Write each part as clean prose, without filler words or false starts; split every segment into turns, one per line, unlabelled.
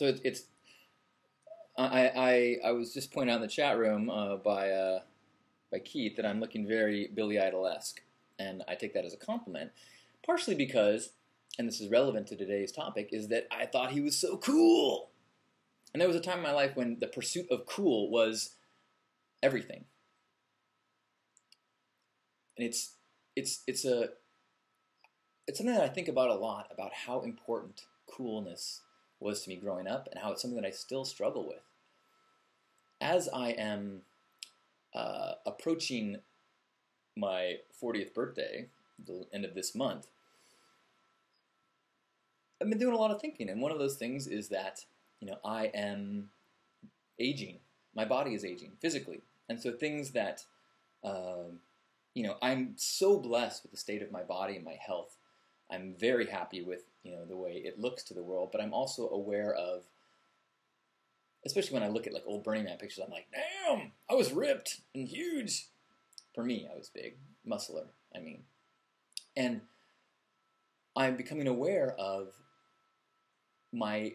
So it's I was just pointed out in the chat room by Keith that I'm looking very Billy Idol-esque, and I take that as a compliment, partially because, and this is relevant to today's topic, is that I thought he was so cool. And there was a time in my life when the pursuit of cool was everything. And it's something that I think about a lot, about how important coolness was to me growing up, and how it's something that I still struggle with. As I am approaching my 40th birthday, the end of this month, I've been doing a lot of thinking, and one of those things is that, I am aging. My body is aging physically, and so things that, I'm so blessed with the state of my body and my health. I'm very happy with, the way it looks to the world, but I'm also aware of, especially when I look at like old Burning Man pictures, I'm like, damn, I was ripped and huge. For me, I was big, muscular, I mean. And I'm becoming aware of my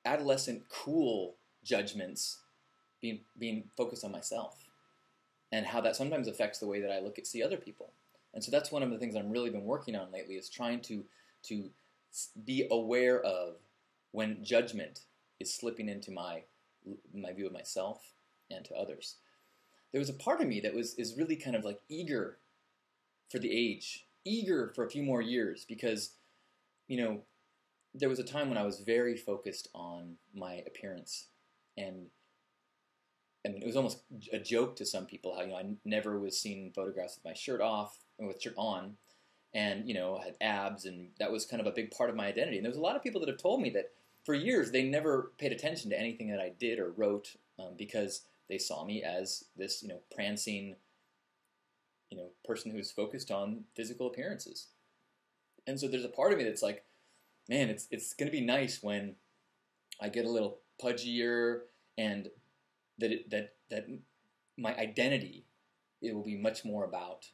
adolescent cool judgments being focused on myself, and how that sometimes affects the way that I see other people. And so that's one of the things I've really been working on lately, is trying to be aware of when judgment is slipping into my view of myself and to others. There was a part of me that is really kind of like eager for the age, eager for a few more years, because, there was a time when I was very focused on my appearance, and it was almost a joke to some people how, I never was seen photographs with my shirt off and with shirt on, and, I had abs, and that was kind of a big part of my identity. And there was a lot of people that have told me that for years they never paid attention to anything that I did or wrote, because they saw me as this, prancing, person who's focused on physical appearances. And so there's a part of me that's like, man, it's going to be nice when I get a little pudgier, and that my identity, it will be much more about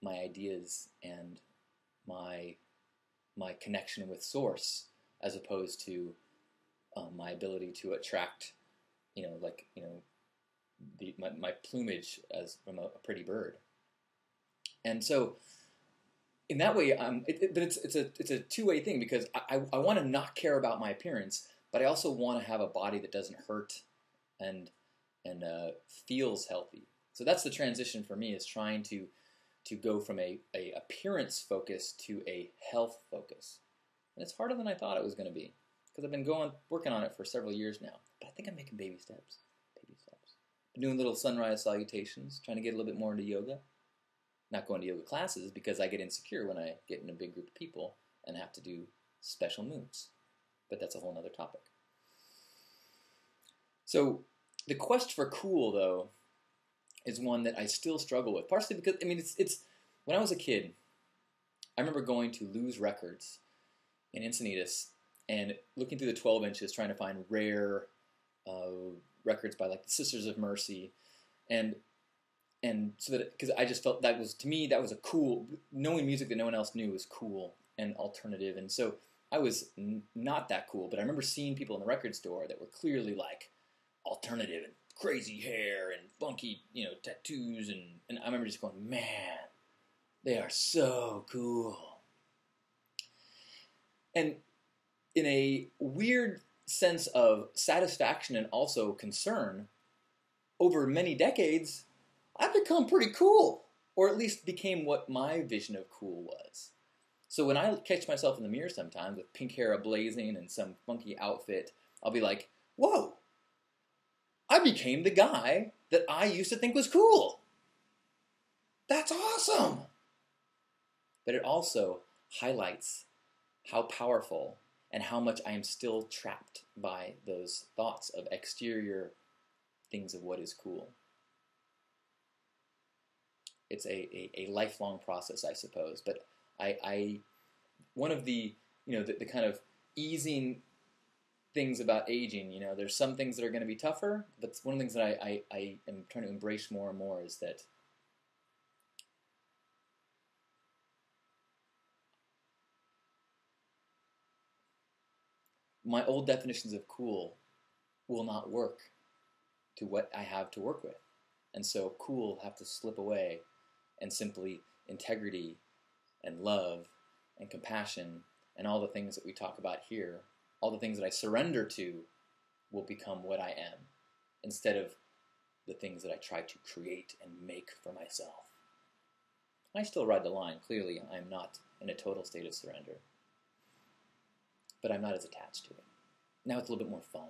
my ideas and my connection with source, as opposed to my ability to attract, my plumage as from a pretty bird. And so, in that way, but it's a two-way thing, because I want to not care about my appearance, but I also want to have a body that doesn't hurt and feels healthy. So that's the transition for me, is trying to go from a appearance focus to a health focus. And it's harder than I thought it was going to be, because I've been working on it for several years now. But I think I'm making baby steps. Been doing little sunrise salutations, trying to get a little bit more into yoga. Not going to yoga classes, because I get insecure when I get in a big group of people and have to do special moves. But that's a whole other topic. So the quest for cool, though, is one that I still struggle with. Partially because, it's when I was a kid, I remember going to Lou's Records in Encinitas and looking through the 12 inches, trying to find rare records by like the Sisters of Mercy, and so that, because I just felt that was, to me, that was a cool, knowing music that no one else knew was cool and alternative. And so I was not that cool, but I remember seeing people in the record store that were clearly like alternative and crazy hair and funky, tattoos, and I remember just going, man, they are so cool. And in a weird sense of satisfaction and also concern, over many decades, I've become pretty cool, or at least became what my vision of cool was. So when I catch myself in the mirror sometimes with pink hair ablazing and some funky outfit, I'll be like, whoa, I became the guy that I used to think was cool. That's awesome. But it also highlights how powerful and how much I am still trapped by those thoughts of exterior things of what is cool. It's a lifelong process, I suppose. But I one of the the kind of easing things about aging, there's some things that are going to be tougher, but one of the things that I am trying to embrace more and more is that my old definitions of cool will not work to what I have to work with. And so cool will have to slip away, and simply integrity and love and compassion and all the things that we talk about here, all the things that I surrender to, will become what I am, instead of the things that I try to create and make for myself. I still ride the line. Clearly, I'm not in a total state of surrender, but I'm not as attached to it. Now it's a little bit more fun.